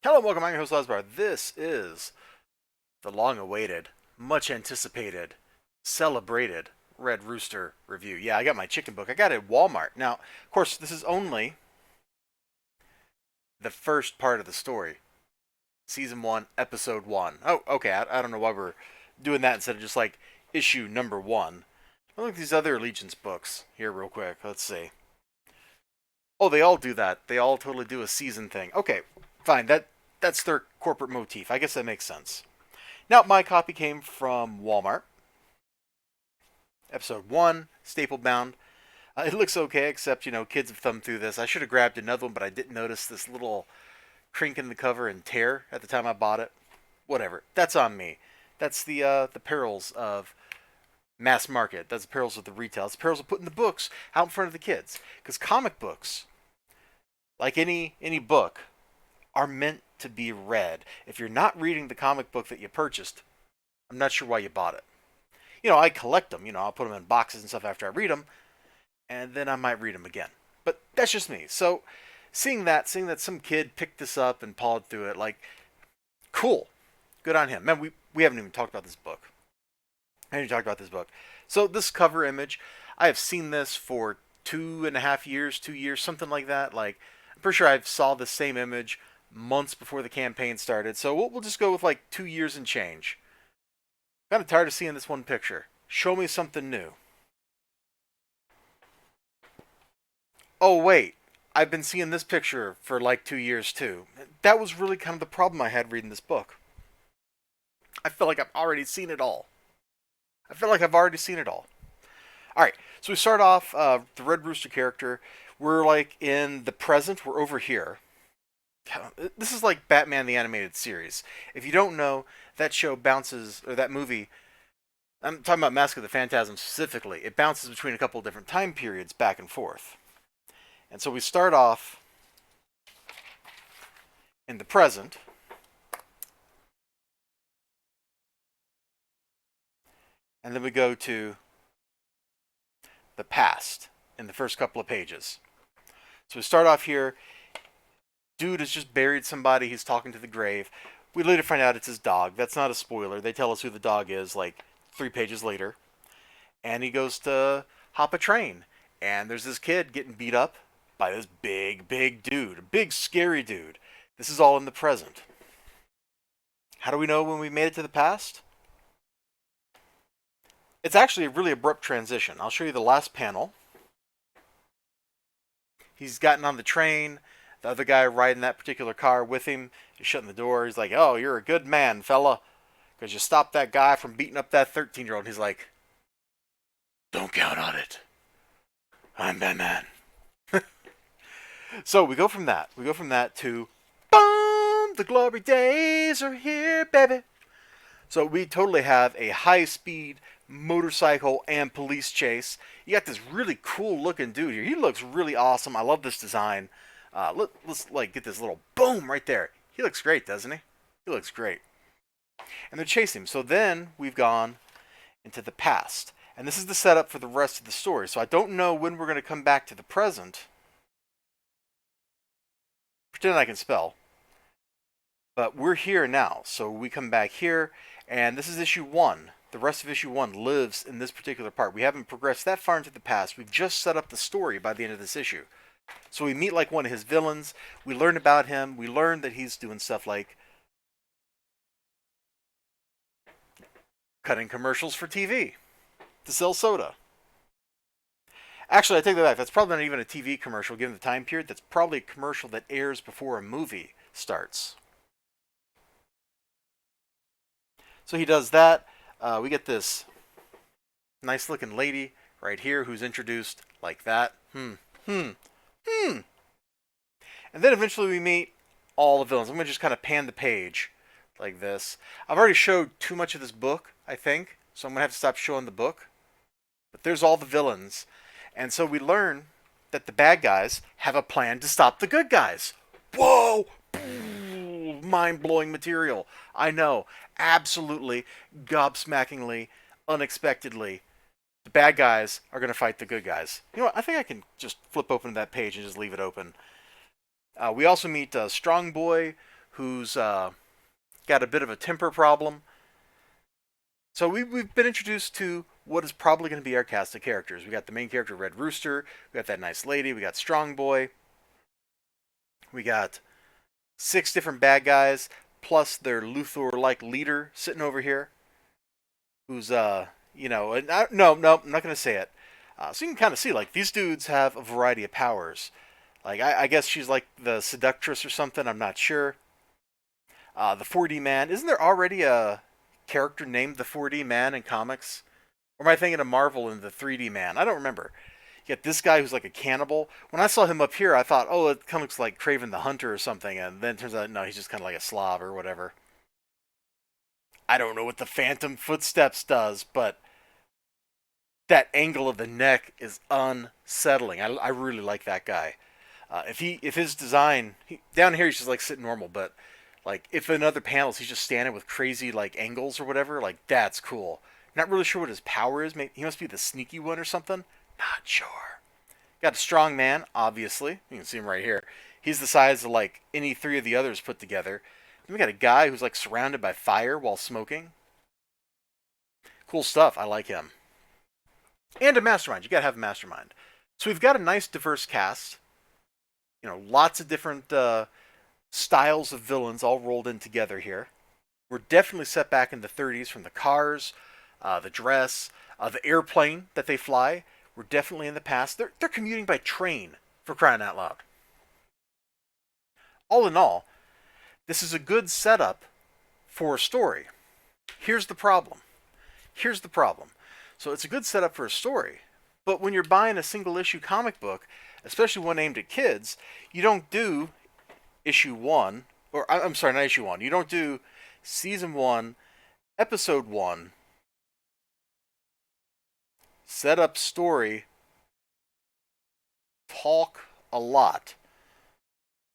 Hello, welcome. I'm your host, Elizibar. This is the long-awaited, much-anticipated, celebrated Red Rooster review. Yeah, I got my chicken book. I got it at Walmart. Now, of course, this is only the first part of the story. Season 1, Episode 1. Oh, okay. I don't know why we're doing that instead of just like issue number 1. Look at these other Allegiance books here real quick. Let's see. Oh, they all do that. They all totally do a season thing. Okay, fine. That's their corporate motif. I guess that makes sense. Now, my copy came from Walmart. Episode 1, staple bound. It looks okay, except, kids have thumbed through this. I should have grabbed another one, but I didn't notice this little crink in the cover and tear at the time I bought it. Whatever. That's on me. That's the perils of mass market. That's the perils of the retail. It's the perils of putting the books out in front of the kids. Because comic books, like any book, are meant to be read. If you're not reading the comic book that you purchased, I'm not sure why you bought it. I collect them. I'll put them in boxes and stuff after I read them, and then I might read them again. But that's just me. So seeing that some kid picked this up and pawed through it, like, cool. Good on him. Man, we haven't even talked about this book. I haven't even talked about this book. So this cover image, I have seen this for 2.5 years, 2 years, something like that. Like, I'm pretty sure I saw the same image months before the campaign started. So we'll just go with like 2 years and change. Kind of tired of seeing this one picture. Show me something new. Oh, wait. I've been seeing this picture for like 2 years too. That was really kind of the problem I had reading this book. I feel like I've already seen it all. Alright, so we start off the Red Rooster character. We're like in the present. We're over here. This is like Batman the Animated Series. If you don't know, that show bounces, or that movie, I'm talking about Mask of the Phantasm specifically, it bounces between a couple of different time periods back and forth. And so we start off in the present, and then we go to the past in the first couple of pages. So we start off here. Dude has just buried somebody. He's talking to the grave. We later find out it's his dog. That's not a spoiler. They tell us who the dog is like 3 pages later. And he goes to hop a train. And there's this kid getting beat up by this big dude. A big, scary dude. This is all in the present. How do we know when we made it to the past? It's actually a really abrupt transition. I'll show you the last panel. He's gotten on the train. The other guy riding that particular car with him is shutting the door. He's like, "Oh, you're a good man, fella, because you stopped that guy from beating up that 13-year-old." And he's like, "Don't count on it. I'm Batman." So we go from that. To, boom, the glory days are here, baby. So we totally have a high-speed motorcycle and police chase. You got this really cool-looking dude here. He looks really awesome. I love this design. Let's like get this little boom right there. He looks great, doesn't he? He looks great. And they're chasing him. So then we've gone into the past. And this is the setup for the rest of the story. So I don't know when we're going to come back to the present. Pretend I can spell. But we're here now. So we come back here. And this is issue 1. The rest of issue 1 lives in this particular part. We haven't progressed that far into the past. We've just set up the story by the end of this issue. So we meet like one of his villains. We learn about him. We learn that he's doing stuff like cutting commercials for TV to sell soda. Actually, I take that back. That's probably not even a TV commercial given the time period. That's probably a commercial that airs before a movie starts. So he does that. We get this nice looking lady right here who's introduced like that. And then eventually we meet all the villains. I'm going to just kind of pan the page like this. I've already showed too much of this book, I think, so I'm going to have to stop showing the book. But there's all the villains. And so we learn that the bad guys have a plan to stop the good guys. Whoa! Mind-blowing material. I know. Absolutely, gobsmackingly, unexpectedly, the bad guys are going to fight the good guys. You know what? I think I can just flip open that page and just leave it open. We also meet Strong Boy, who's got a bit of a temper problem. So we've been introduced to what is probably going to be our cast of characters. We got the main character, Red Rooster. We got that nice lady. We got Strong Boy. We got 6 different bad guys, plus their Luthor-like leader sitting over here, who's no, I'm not going to say it. So you can kind of see, like, these dudes have a variety of powers. Like, I guess she's like the seductress or something. I'm not sure. The 4D man. Isn't there already a character named the 4D man in comics? Or am I thinking of Marvel and the 3D man? I don't remember. You get this guy who's like a cannibal. When I saw him up here, I thought, oh, it kind of looks like Kraven the Hunter or something. And then it turns out, no, he's just kind of like a Slav or whatever. I don't know what the Phantom Footsteps does, but that angle of the neck is unsettling. I really like that guy. If his design down here he's just like sitting normal, but like if in other panels he's just standing with crazy like angles or whatever, like that's cool. Not really sure what his power is. Maybe he must be the sneaky one or something. Not sure. Got a strong man, obviously. You can see him right here. He's the size of like any 3 of the others put together. Then we got a guy who's like surrounded by fire while smoking. Cool stuff. I like him. And a mastermind. You gotta have a mastermind. So we've got a nice diverse cast. You know, lots of different styles of villains all rolled in together here. We're definitely set back in the 30s from the cars, the dress, the airplane that they fly. We're definitely in the past. They're commuting by train, for crying out loud. All in all, this is a good setup for a story. Here's the problem. So it's a good setup for a story, but when you're buying a single issue comic book, especially one aimed at kids, you don't do issue 1, or I'm sorry, not issue 1. You don't do season 1, episode 1, set up story, talk a lot.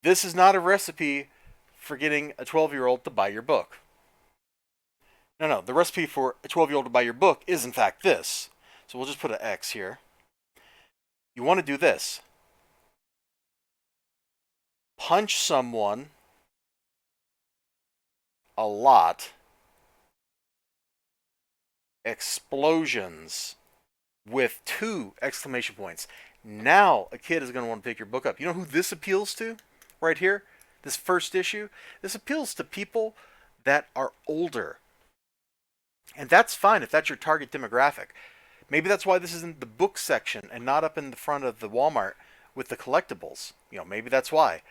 This is not a recipe for getting a 12-year-old to buy your book. No, the recipe for a 12-year-old to buy your book is in fact this. So we'll just put an X here. You want to do this. Punch someone a lot. Explosions with 2 exclamation points. Now a kid is going to want to pick your book up. You know who this appeals to? Right here? This first issue? This appeals to people that are older. And that's fine if that's your target demographic. Maybe that's why this is in the book section and not up in the front of the Walmart with the collectibles. You know, maybe that's why.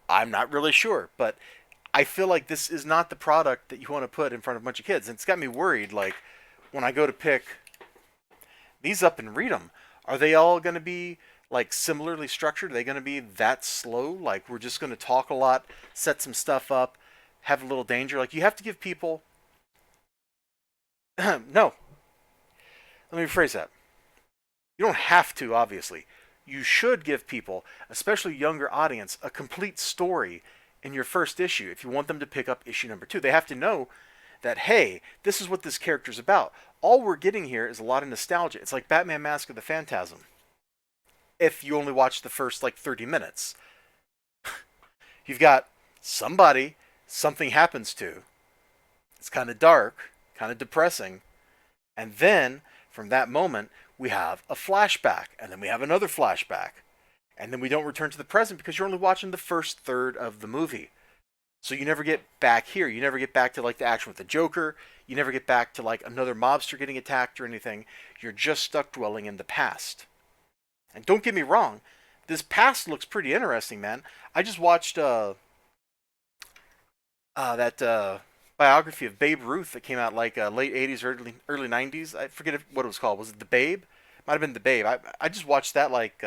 I'm not really sure, but I feel like this is not the product that you want to put in front of a bunch of kids. And it's got me worried, like, when I go to pick these up and read them, are they all going to be, like, similarly structured? Are they going to be that slow? Like, we're just going to talk a lot, set some stuff up, have a little danger? Like, you have to give people... No. Let me rephrase that. You don't have to, obviously. You should give people, especially younger audience, a complete story in your first issue if you want them to pick up issue number 2. They have to know that, hey, this is what this character's about. All we're getting here is a lot of nostalgia. It's like Batman Mask of the Phantasm. If you only watch the first, like, 30 minutes. You've got somebody, something happens to. It's kind of dark, kind of depressing. And then, from that moment, we have a flashback. And then we have another flashback. And then we don't return to the present because you're only watching the first third of the movie. So you never get back here. You never get back to, like, the action with the Joker. You never get back to, like, another mobster getting attacked or anything. You're just stuck dwelling in the past. And don't get me wrong, this past looks pretty interesting, man. I just watched that biography of Babe Ruth that came out like late 80s, early 90s. I forget what it was called. Was it The Babe? Might have been The Babe. I just watched that like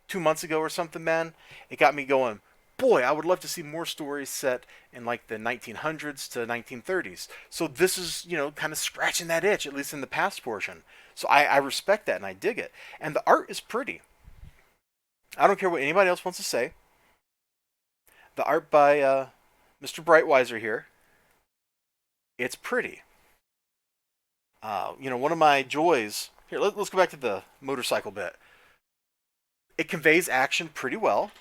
2 months ago or something, man. It got me going, boy, I would love to see more stories set in like the 1900s to 1930s. So this is, you know, kind of scratching that itch, at least in the past portion. So I respect that and I dig it. And the art is pretty. I don't care what anybody else wants to say. The art by Mr. Brightweiser here. It's pretty. You know, one of my joys... Here, let's go back to the motorcycle bit. It conveys action pretty well.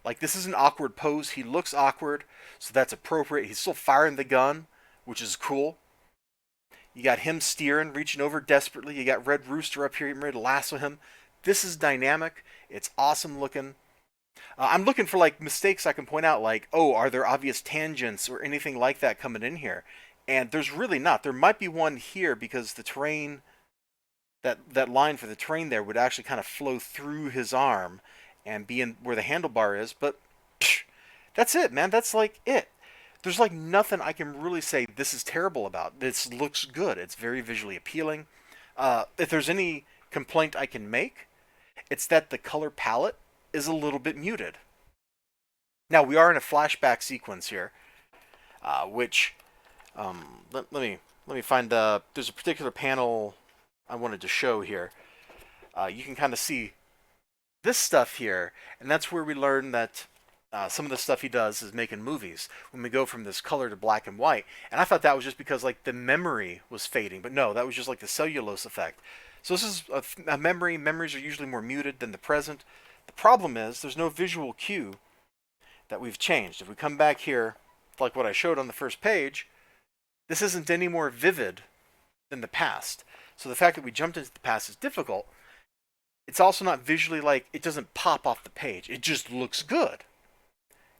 Like, this is an awkward pose. He looks awkward, so that's appropriate. He's still firing the gun, which is cool. You got him steering, reaching over desperately. You got Red Rooster up here getting ready to lasso him. This is dynamic. It's awesome looking. I'm looking for like mistakes I can point out, like, oh, are there obvious tangents or anything like that coming in here? And there's really not. There might be one here because the terrain, that line for the terrain there would actually kind of flow through his arm and be in where the handlebar is. But psh, that's it, man. That's like it. There's like nothing I can really say this is terrible about. This looks good. It's very visually appealing. If there's any complaint I can make, it's that the color palette is a little bit muted. Now we are in a flashback sequence here, which let me find there's a particular panel I wanted to show here. You can kind of see this stuff here, and that's where we learn that some of the stuff he does is making movies. When we go from this color to black and white, and I thought that was just because like the memory was fading, but no, that was just like the cellulose effect. So this is a memory. Memories are usually more muted than the present. The problem is there's no visual cue that we've changed. If we come back here, like what I showed on the first page, this isn't any more vivid than the past. So the fact that we jumped into the past is difficult. It's also not visually like, it doesn't pop off the page. It just looks good.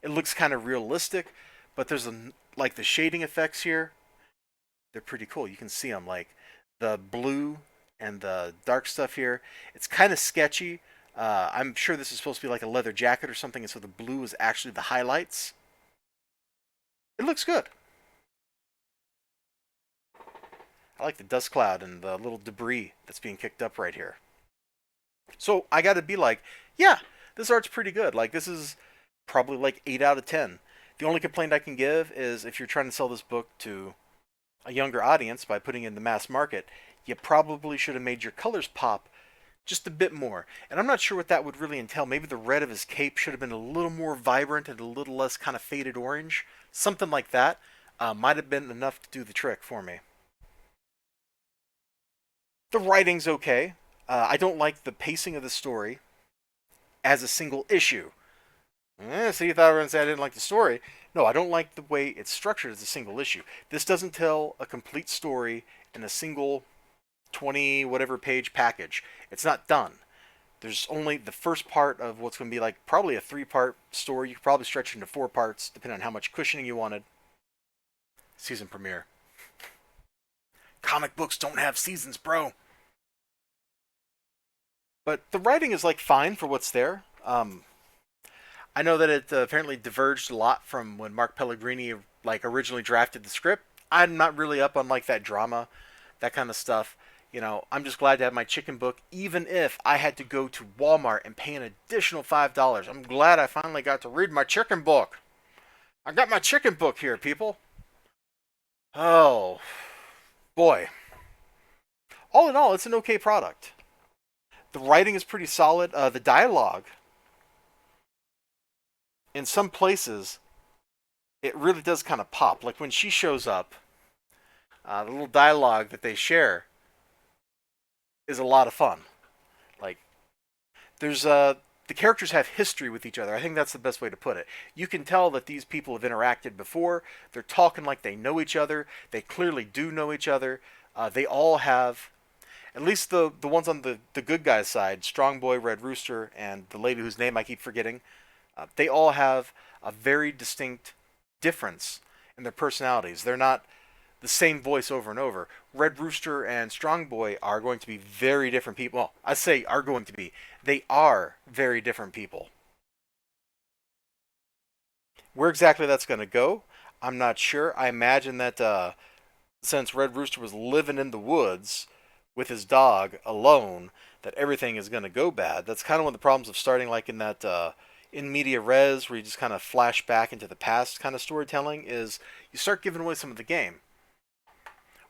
It looks kind of realistic, but there's like the shading effects here. They're pretty cool. You can see them, like the blue and the dark stuff here. It's kind of sketchy. I'm sure this is supposed to be like a leather jacket or something, and so the blue is actually the highlights. It looks good. I like the dust cloud and the little debris that's being kicked up right here. So I got to be like, yeah, this art's pretty good. Like, this is probably like 8 out of 10. The only complaint I can give is if you're trying to sell this book to a younger audience by putting it in the mass market, you probably should have made your colors pop just a bit more. And I'm not sure what that would really entail. Maybe the red of his cape should have been a little more vibrant and a little less kind of faded orange. Something like that might have been enough to do the trick for me. The writing's okay. I don't like the pacing of the story as a single issue. So you thought I was going to say I didn't like the story. No, I don't like the way it's structured as a single issue. This doesn't tell a complete story in a single 20 whatever page package. It's not done. There's only the first part of what's going to be like probably a 3-part story. You could probably stretch it into 4 parts depending on how much cushioning you wanted. Season premiere. Comic books don't have seasons, bro. But the writing is like fine for what's there. I know that it apparently diverged a lot from when Mark Pellegrini like originally drafted the script. I'm not really up on like that drama, that kind of stuff. You know, I'm just glad to have my chicken book, even if I had to go to Walmart and pay an additional $5. I'm glad I finally got to read my chicken book. I got my chicken book here, people. Oh, boy. All in all, it's an okay product. The writing is pretty solid. The dialogue, in some places, it really does kind of pop. Like when she shows up, the little dialogue that they share is a lot of fun. Like, there's the characters have history with each other. I think that's the best way to put it. You can tell that these people have interacted before. They're talking like they know each other. They clearly do know each other. They all have, at least the ones on the good guy's side, Strong Boy, Red Rooster, and the lady whose name I keep forgetting, they all have a very distinct difference in their personalities. They're not the same voice over and over. Red Rooster and Strong Boy are going to be very different people. Well, I say are going to be. They are very different people. Where exactly that's going to go, I'm not sure. I imagine that since Red Rooster was living in the woods with his dog alone, that everything is going to go bad. That's kind of one of the problems of starting like in that in media res, where you just kind of flash back into the past kind of storytelling, is you start giving away some of the game.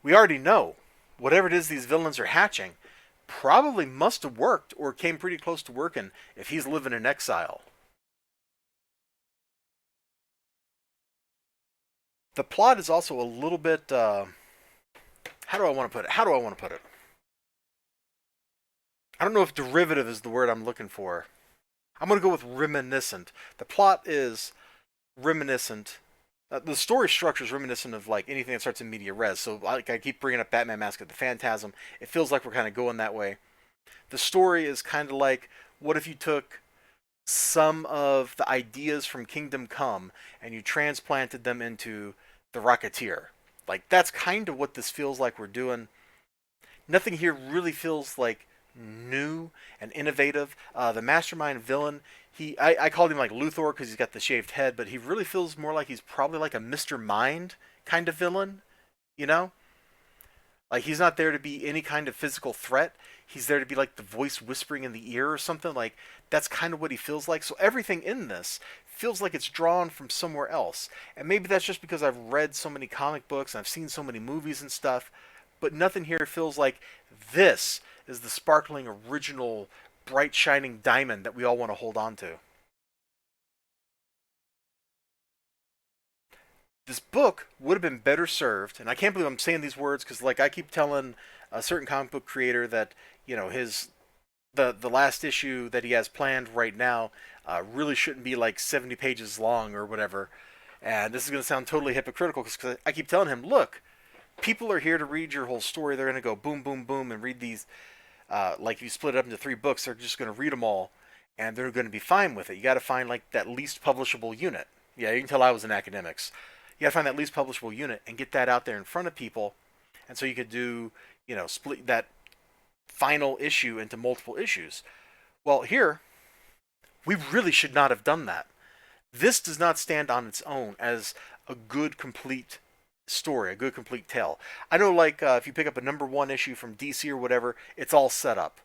We already know whatever it is these villains are hatching probably must have worked or came pretty close to working if he's living in exile. The plot is also a little bit how do I want to put it? How do I want to put it? I don't know if derivative is the word I'm looking for. I'm going to go with reminiscent. The plot is reminiscent. The story structure is reminiscent of like anything that starts in media res. So like I keep bringing up Batman Mask of the Phantasm. It feels like we're kind of going that way. The story is kind of like, what if you took some of the ideas from Kingdom Come and you transplanted them into The Rocketeer? Like that's kind of what this feels like we're doing. Nothing here really feels like new and innovative. The mastermind villain, I called him like Luthor because he's got the shaved head, but he really feels more like he's probably like a Mr. Mind kind of villain, you know? Like he's not there to be any kind of physical threat. He's there to be like the voice whispering in the ear or something. Like that's kind of what he feels like. So everything in this feels like it's drawn from somewhere else. And maybe that's just because I've read so many comic books and I've seen so many movies and stuff, but nothing here feels like this is the sparkling original bright shining diamond that we all want to hold on to. This book would have been better served, and I can't believe I'm saying these words because like I keep telling a certain comic book creator that his the last issue that he has planned right now really shouldn't be like 70 pages long or whatever. And this is going to sound totally hypocritical because I keep telling him, look, people are here to read your whole story. They're going to go boom, boom, boom, and read these. Like if you split it up into 3 books, they're just going to read them all, and they're going to be fine with it. You got to find like that least publishable unit. Yeah, you can tell I was in academics. You got to find that least publishable unit and get that out there in front of people, and so you could do split that final issue into multiple issues. Well, here we really should not have done that. This does not stand on its own as a good complete story, a good complete tale. I know, like if you pick up a #1 issue from DC or whatever, it's all set up,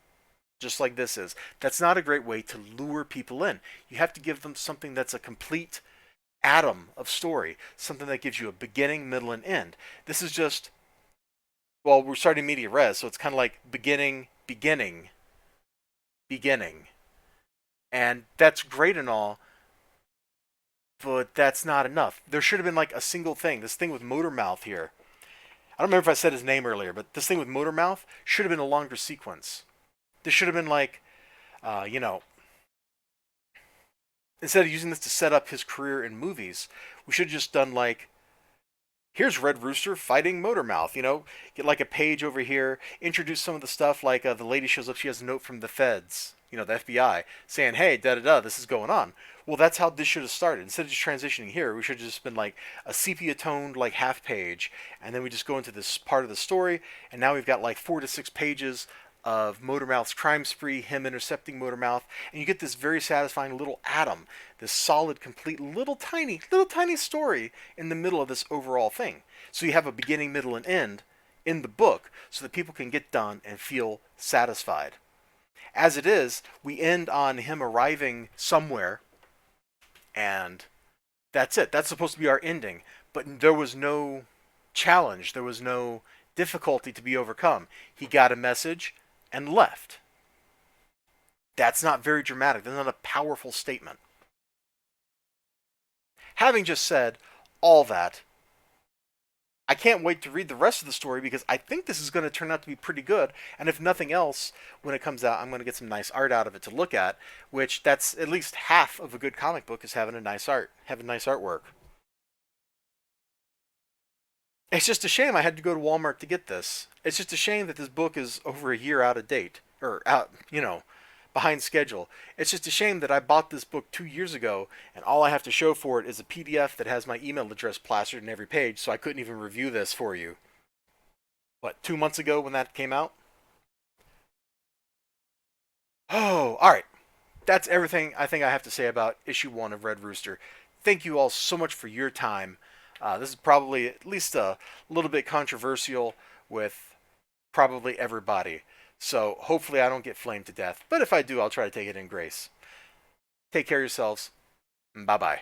just like this is. That's not a great way to lure people in. You have to give them something that's a complete atom of story, something that gives you a beginning, middle, and end. This is just, well, we're starting media res, so it's kind of like beginning, beginning, beginning. And that's great and all, but that's not enough. There should have been like a single thing. This thing with Motormouth here. I don't remember if I said his name earlier, but this thing with Motormouth should have been a longer sequence. This should have been like, uh, you know, instead of using this to set up his career in movies, we should have just done like, here's Red Rooster fighting Motormouth. Get like a page over here, introduce some of the stuff like the lady shows up, she has a note from the feds, the FBI, saying, hey, da da da, this is going on. Well, that's how this should have started. Instead of just transitioning here, we should have just been like a sepia toned like half page, and then we just go into this part of the story, and now we've got like 4 to 6 pages of Motormouth's crime spree, him intercepting Motormouth, and you get this very satisfying little atom, this solid, complete, little tiny story in the middle of this overall thing. So you have a beginning, middle, and end in the book so that people can get done and feel satisfied. As it is, we end on him arriving somewhere, and that's it. That's supposed to be our ending. But there was no challenge, there was no difficulty to be overcome. He got a message and left. That's not very dramatic. That's not a powerful statement. Having just said all that, I can't wait to read the rest of the story because I think this is going to turn out to be pretty good. And if nothing else, when it comes out, I'm going to get some nice art out of it to look at, which that's at least half of a good comic book is having a nice art, having nice artwork. It's just a shame I had to go to Walmart to get this. It's just a shame that this book is over a year out of date, or out, behind schedule. It's just a shame that I bought this book 2 years ago, and all I have to show for it is a PDF that has my email address plastered in every page, so I couldn't even review this for you. What, 2 months ago when that came out? Oh, alright. That's everything I think I have to say about issue 1 of Red Rooster. Thank you all so much for your time. This is probably at least a little bit controversial with probably everybody. So hopefully I don't get flamed to death. But if I do, I'll try to take it in grace. Take care of yourselves. Bye-bye.